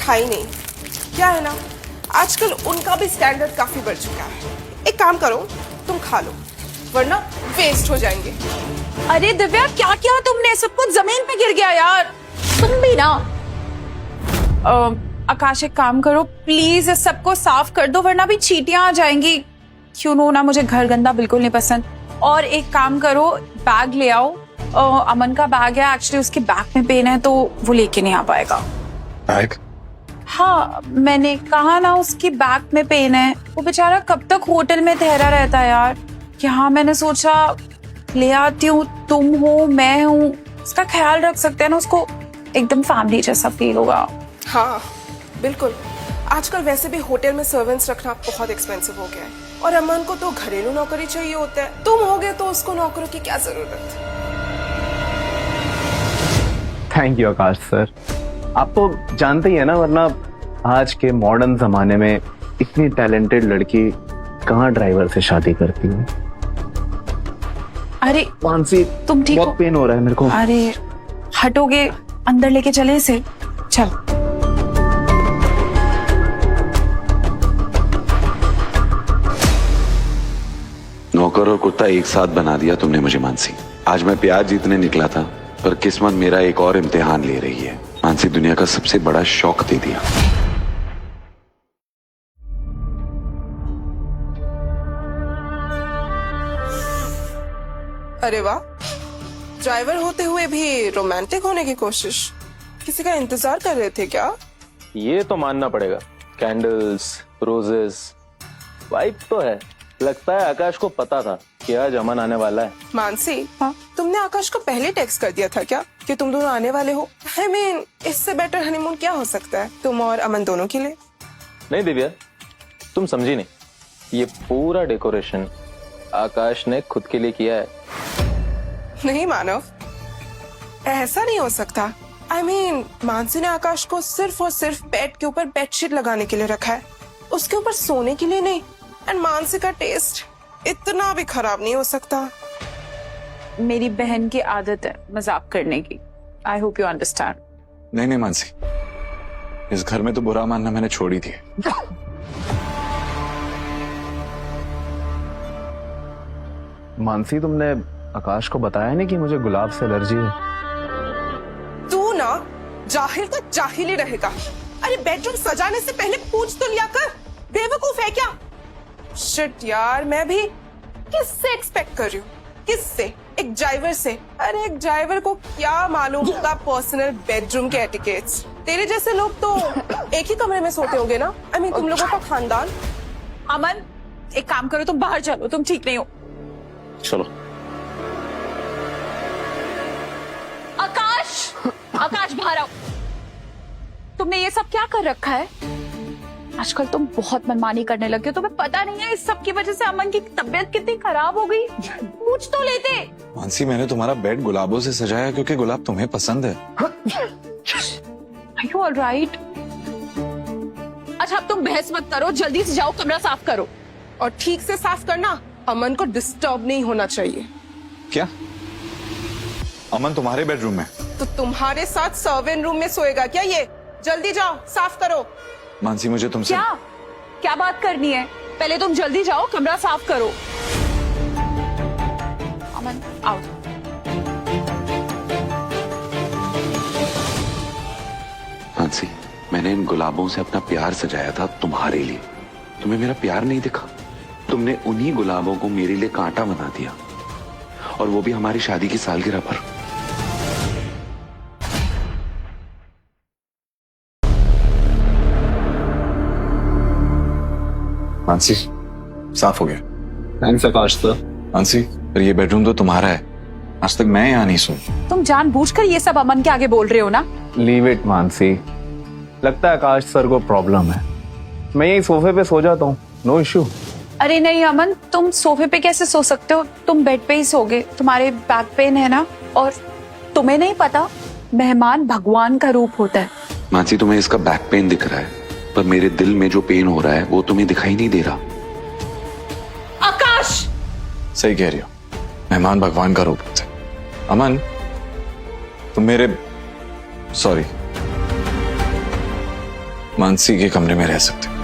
था ही नहीं। क्या है ना, आजकल उनका भी स्टैंडर्ड काफी बढ़ चुका है। एक काम करो, तुम खा लो वरना वेस्ट हो जाएंगे। अरे दिव्या, क्या किया तुमने? सब कुछ जमीन पे गिर गया यार। तुम भी ना। आकाश, एक काम करो प्लीज, इस सबको साफ कर दो वरना भी चींटियां आ जाएंगी। क्यों नो ना, मुझे घर गंदा बिल्कुल नहीं पसंद। और एक काम करो, बैग ले आओ। अमन का बैग है, एक्चुअली उसके बैग में पेन है तो वो लेके नहीं आ पाएगा। बैग? हाँ, मैंने कहा ना उसकी बैक में पेन है। वो बेचारा कब तक होटल में ठहरा रहता है यार। यहाँ मैंने सोचा ले आती हूँ, तुम हो मैं हूँ, उसका ख्याल रख सकते हैं ना, उसको एकदम फैमिली जैसा फील होगा। हाँ बिल्कुल, आजकल वैसे भी होटल में सर्वेंट्स रखना बहुत एक्सपेंसिव हो गया है और अमन को तो घरेलू नौकरी चाहिए होता है। तुम होगे तो उसको नौकरों की क्या जरूरत। Thank you Akash sir. आप तो जानते ही है ना, वरना आज के मॉडर्न जमाने में इतनी टैलेंटेड लड़की कहाँ ड्राइवर से शादी करती है। अरे मानसी, तुम ठीक हो? बहुत पेन हो रहा है मेरे को। अरे हटोगे, अंदर लेके चले इसे। चल। नौकर और कुत्ता एक साथ बना दिया तुमने मुझे मानसी। आज मैं प्यार जीतने निकला था, पर किस्मत मेरा एक और इम्तिहान ले रही है। मानसी, दुनिया का सबसे बड़ा शौक दे दिया। अरे वाह, ड्राइवर होते हुए भी रोमांटिक होने की कोशिश। किसी का इंतजार कर रहे थे क्या? ये तो मानना पड़ेगा। कैंडल्स, रोजेस, वाइब तो है। लगता है आकाश को पता था कि आज अमन आने वाला है। मानसी, हाँ? तुमने आकाश को पहले टेक्स्ट कर दिया था क्या कि तुम दोनों आने वाले हो? I mean, इससे बेटर हनीमून क्या हो सकता है तुम और अमन दोनों के लिए? नहीं दिव्या, तुम समझी नहीं। ये पूरा डेकोरेशन आकाश ने खुद के लिए किया है। नहीं मानव, ऐसा नहीं हो सकता। I mean, मानसी ने आकाश को सिर्फ और सिर्फ बेड के ऊपर बेडशीट लगाने के लिए रखा है, उसके ऊपर सोने के लिए नहीं। एंड मानसी का टेस्ट इतना भी खराब नहीं हो सकता। मेरी बहन की आदत है मजाक करने की। I hope you understand. नहीं नहीं मानसी, इस घर में तो बुरा मानना मैंने छोड़ी थी। मानसी, तुमने आकाश को बताया नहीं कि मुझे गुलाब से एलर्जी है? तू ना जाहिल का जाहिल ही रहेगा। अरे बेडरूम सजाने से पहले पूछ तो लिया कर, बेवकूफ है क्या? शिट यार, मैं भी किससे एक्सपेक्ट कर रही हूँ? किससे? एक ड्राइवर से। अरे एक ड्राइवर को क्या मालूम होगा पर्सनल बेडरूम के एटिकेट्स। तेरे जैसे लोग तो एक ही कमरे में सोते होंगे ना। I mean, तुम लोगों का खानदान। अमन, एक काम करो, तुम बाहर चलो, तुम ठीक नहीं हो। चलो। आकाश, आकाश बाहर आओ। तुमने ये सब क्या कर रखा है? आजकल तुम बहुत मनमानी करने लगे हो। तुम्हें पता नहीं है इस सब की वजह से अमन की तबीयत कितनी खराब हो गई? पूछ तो लेते। मानसी, मैंने तुम्हारा बेड गुलाबों से सजाया क्योंकि गुलाब तुम्हें पसंद है। Are you all right? अच्छा अब तुम बहस मत करो, जल्दी से जाओ कमरा साफ करो। और ठीक से साफ करना, अमन को डिस्टर्ब नहीं होना चाहिए। क्या? अमन तुम्हारे बेडरूम में? तो तुम्हारे साथ सर्वेंट रूम में सोएगा क्या ये? जल्दी जाओ साफ करो। मानसी, मुझे तुमसे क्या बात करनी है? पहले तुम जल्दी जाओ कमरा साफ करो। अमन आओ। मानसी, मैंने इन गुलाबों से अपना प्यार सजाया था तुम्हारे लिए। तुम्हें मेरा प्यार नहीं दिखा? तुमने उन्हीं गुलाबों को मेरे लिए कांटा बना दिया, और वो भी हमारी शादी की सालगिरह पर। मानसी, साफ हो गया। थैंक्स आकाश सर। मानसी, पर ये बेडरूम तो तुम्हारा है। आज तक मैं यहाँ नहीं सोई। तुम जानबूझकर ये सब अमन के आगे बोल रहे हो ना? लीव इट मानसी, लगता है आकाश सर को प्रॉब्लम है। मैं यही सोफे पे सो जाता हूँ, नो इश्यू। अरे नहीं अमन, तुम सोफे पे कैसे सो सकते हो? तुम बेड पे ही सोगे, तुम्हारे बैक पेन है ना। और तुम्हें नहीं पता, मेहमान भगवान का रूप होता है। मानसी, तुम्हें इसका बैक पेन दिख रहा है, पर मेरे दिल में जो पेन हो रहा है वो तुम्हें दिखाई नहीं दे रहा। आकाश! सही कह रही हो, मेहमान भगवान का रूप होता है। अमन, तुम मेरे सॉरी मानसी के कमरे में रह सकते हो।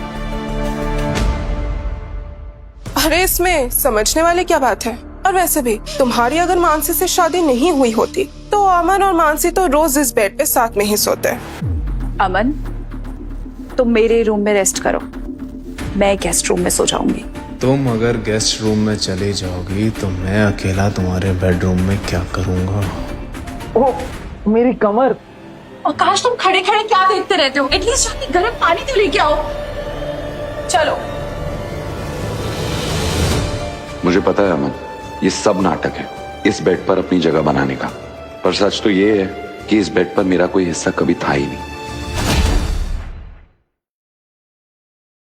अरे इसमें समझने वाली क्या बात है। और वैसे भी तुम्हारी अगर मानसी से शादी नहीं हुई होती तो अमन और मानसी तो रोज इस बेड पे साथ में ही सोते हैं। अमन, तुम मेरे रूम में रेस्ट करो, मैं गेस्ट रूम में सो जाऊंगी। तुम अगर गेस्ट रूम में चली जाओगी तो मैं अकेला तुम्हारे बेडरूम में क्या करूंगा? ओह मेरी कमर। आकाश, तुम खड़े खड़े क्या देखते रहते हो? एटलीस्ट जाके गर्म पानी तो लेके आओ। चलो। मुझे पता है अमन, ये सब नाटक है इस बेड पर अपनी जगह बनाने का, पर सच तो ये है कि इस बेड पर मेरा कोई हिस्सा कभी था ही नहीं।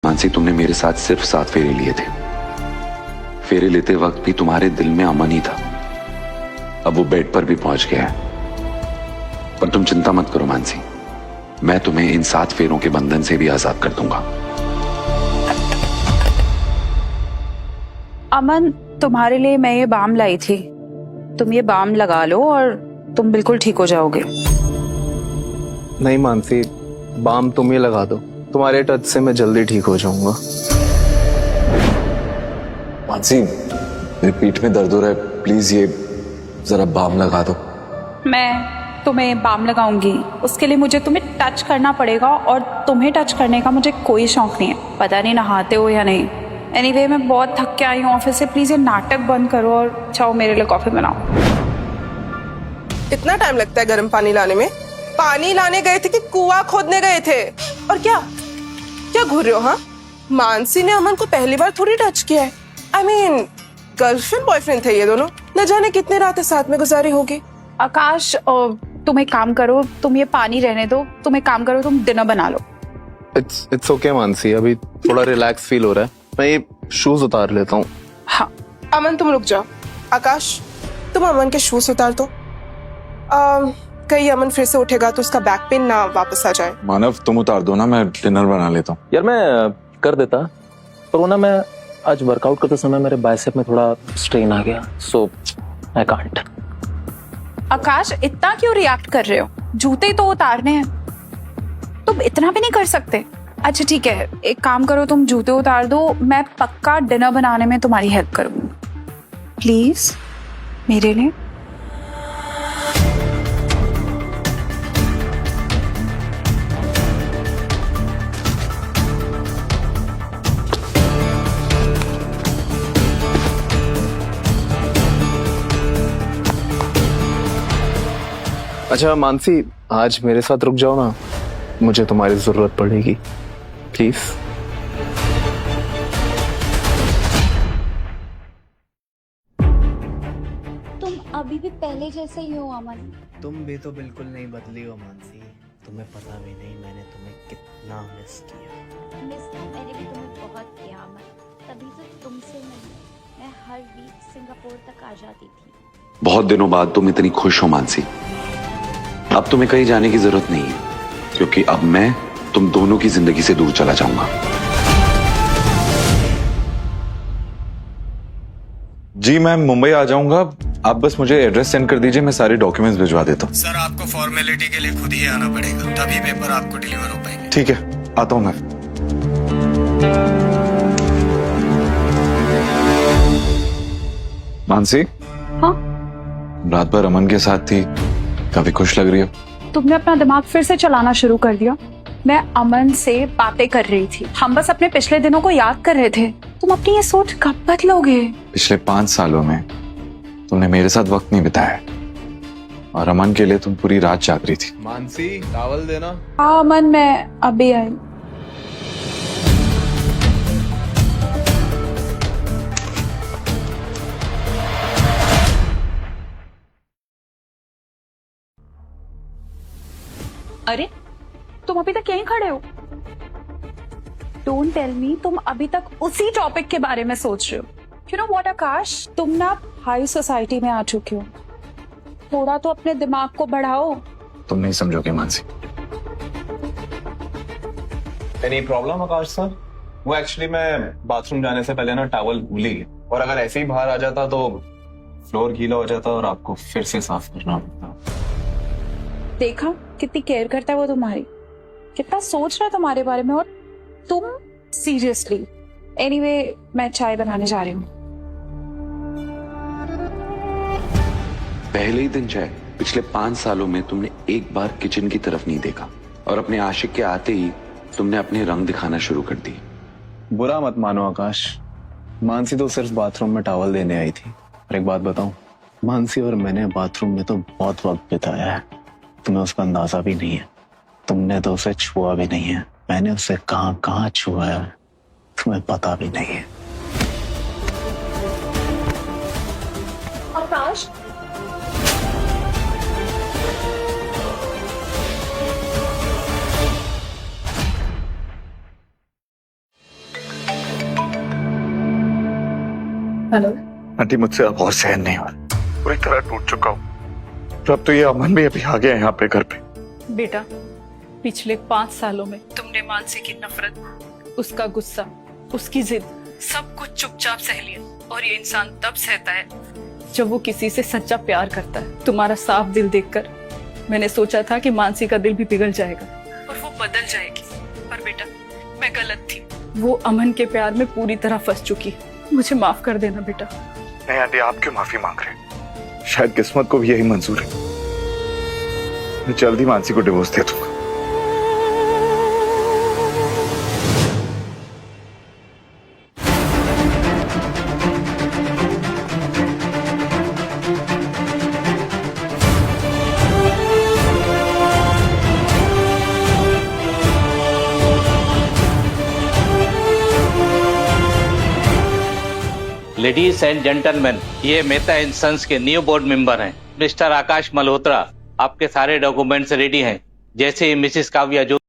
मानसी, तुमने मेरे साथ सिर्फ 7 फेरे लिए थे। फेरे लेते वक्त भी तुम्हारे दिल में अमन ही था। अब वो बेड पर भी पहुंच गया है। पर तुम चिंता मत करो मानसी, मैं तुम्हें इन 7 फेरों के बंधन से भी आजाद कर दूंगा। अमन, तुम्हारे लिए मैं ये बाम लाई थी, तुम ये बाम लगा लो और तुम बिल्कुल ठीक हो जाओगे। नहीं मानसी, बाम तुम ही लगा दो, तुम्हारे टच से मैं जल्दी ठीक हो जाऊंगा। मानसी, मेरी पीठ में दर्द हो रहा है, प्लीज ये जरा बाम लगा दो। मैं तुम्हें बाम लगाऊंगी, उसके लिए मुझे तुम्हें टच करना पड़ेगा और तुम्हें टच करने का मुझे कोई शौक नहीं है। पता नहीं नहाते हो या नहीं। एनीवे, मैं बहुत थक के आई हूँ ऑफिस से, प्लीज ये नाटक बंद करो और जाओ मेरे लिए कॉफी बनाओ। इतना टाइम लगता है गर्म पानी लाने में? पानी लाने गए थे कि कुआं खोदने गए थे? और क्या क्या घूर रहे हो? हाँ, मानसी ने अमन को पहली बार थोड़ी टच किया है। आई मीन गर्लफ्रेंड बॉयफ्रेंड थे ये दोनों, न जाने कितने रातें साथ में गुजारी होगी। आकाश, तुम एक काम करो, तुम ये पानी रहने दो, तुम एक काम करो, तुम डिनर बना लो। इट्स ओके मानसी, अभी थोड़ा रिलैक्स फील हो रहा है, मैं ये शूज उतार लेता हूँ। हाँ। अमन तुम रुक जाओ। आकाश, तुम अमन के शूज उतार दो। कहीं अमन फिर से उठेगा तो उसका बैक पेन ना वापस आ जाए। मानव, तुम उतार दो ना, मैं डिनर बना लेता हूँ। यार मैं कर देता, पर वो ना मैं आज वर्कआउट करते समय मेरे बाइसेप में थोड़ा स्ट्रेन आ गया, सो आई कांट। आकाश, इतना क्यों रिएक्ट कर रहे हो? जूते तो उतारने हैं, तुम इतना भी नहीं कर सकते? अच्छा ठीक है, एक काम करो, तुम जूते उतार दो, मैं पक्का डिनर बनाने में तुम्हारी हेल्प करूंगी, प्लीज मेरे लिए। अच्छा मानसी, आज मेरे साथ रुक जाओ ना, मुझे तुम्हारी जरूरत पड़ेगी, प्लीज। तुम अभी भी पहले जैसे ही हो अमन। तुम भी तो बिल्कुल नहीं बदली हो मानसी, तुम्हें पता भी नहीं मैंने तुम्हें कितना मिस किया। मिस तो मैंने भी तुम्हें बहुत किया अमन, तभी तो तुमसे मिलने मैं हर वीक सिंगापुर तक आ जाती थी। बहुत दिनों बाद तुम इतनी खुश हो मानसी। अब तुम्हें कहीं जाने की जरूरत नहीं है, क्योंकि अब मैं तुम दोनों की जिंदगी से दूर चला जाऊंगा। जी मैं मुंबई आ जाऊंगा, आप बस मुझे एड्रेस सेंड कर दीजिए, मैं सारे डॉक्यूमेंट्स भिजवा देता हूँ। सर आपको फॉर्मेलिटी के लिए खुद ही आना पड़ेगा, तभी पेपर आपको डिलीवर हो पाएंगे। ठीक है, आता हूँ मैं। मानसी, हाँ? रात भर अमन के साथ थी, काफी खुश लग रही हो। तुमने अपना दिमाग फिर से चलाना शुरू कर दिया। मैं अमन से बातें कर रही थी, हम बस अपने पिछले दिनों को याद कर रहे थे। तुम अपनी ये सोच कब बदलोगे? पिछले 5 सालों में तुमने मेरे साथ वक्त नहीं बिताया और अमन के लिए तुम पूरी रात जाग रही थी। मानसी, टॉवल देना। हाँ अमन, मैं अभी आई। अरे तुम अभी तक यहीं खड़े हो? डोंट टेल मी तुम अभी तक उसी टॉपिक के बारे में सोच रहे हो। यू नो व्हाट आकाश, तुम ना हाई सोसाइटी में आ चुके हो, थोड़ा तो अपने दिमाग को बढ़ाओ। तुम नहीं समझोगे मानसी। एनी प्रॉब्लम आकाश सर? वो एक्चुअली मैं बाथरूम जाने से पहले ना टॉवल भूल ही गया, और अगर ऐसे ही बाहर आ जाता तो फ्लोर गीला हो जाता और आपको फिर से साफ करना पड़ता। देखा कितनी केयर करता है वो तुम्हारी। कितना सोच रहा है तुम्हारे बारे में, और तुम सीरियसली। एनीवे मैं चाय बनाने जा रही हूँ। पहले ही दिन चाय। पिछले 5 सालों में तुमने एक बार किचन की तरफ नहीं देखा, और अपने आशिक के आते ही तुमने अपने रंग दिखाना शुरू कर दी। बुरा मत मानो आकाश, मानसी तो सिर्फ बाथरूम में टॉवल देने आई थी। और एक बात बताऊं, मानसी और मैंने बाथरूम में तो बहुत वक्त बिताया है, तुम्हें उसका अंदाजा भी नहीं है। तुमने तो उसे छुआ भी नहीं है, मैंने उसे कहां कहां छुआ है तुम्हें पता भी नहीं है। आकाश, हेलो। आंटी मुझसे अब और सहन नहीं हो रहा, पूरी तरह टूट चुका हूँ। तो अब तो ये अमन भी अभी आ गया यहाँ पे घर पे। बेटा, पिछले 5 सालों में तुमने मानसी की नफरत, उसका गुस्सा, उसकी जिद, सब कुछ चुपचाप सह लिया। और ये इंसान तब सहता है जब वो किसी से सच्चा प्यार करता है। तुम्हारा साफ दिल देखकर मैंने सोचा था कि मानसी का दिल भी पिघल जाएगा और वो बदल जाएगी, पर बेटा मैं गलत थी। वो अमन के प्यार में पूरी तरह फंस चुकी। मुझे माफ कर देना बेटा। नहीं आंटी, आप क्यों माफी मांग रहे हैं? शायद किस्मत को भी यही मंजूर है। मैं जल्दी मानसी को डिवोर्स दे दूंगा। लेडीज एंड जेंटलमैन, ये मेहता एंड सन्स के न्यू बोर्ड मेंबर हैं, मिस्टर आकाश मल्होत्रा। आपके सारे डॉक्यूमेंट्स रेडी हैं। जैसे ही मिसिस काव्या जो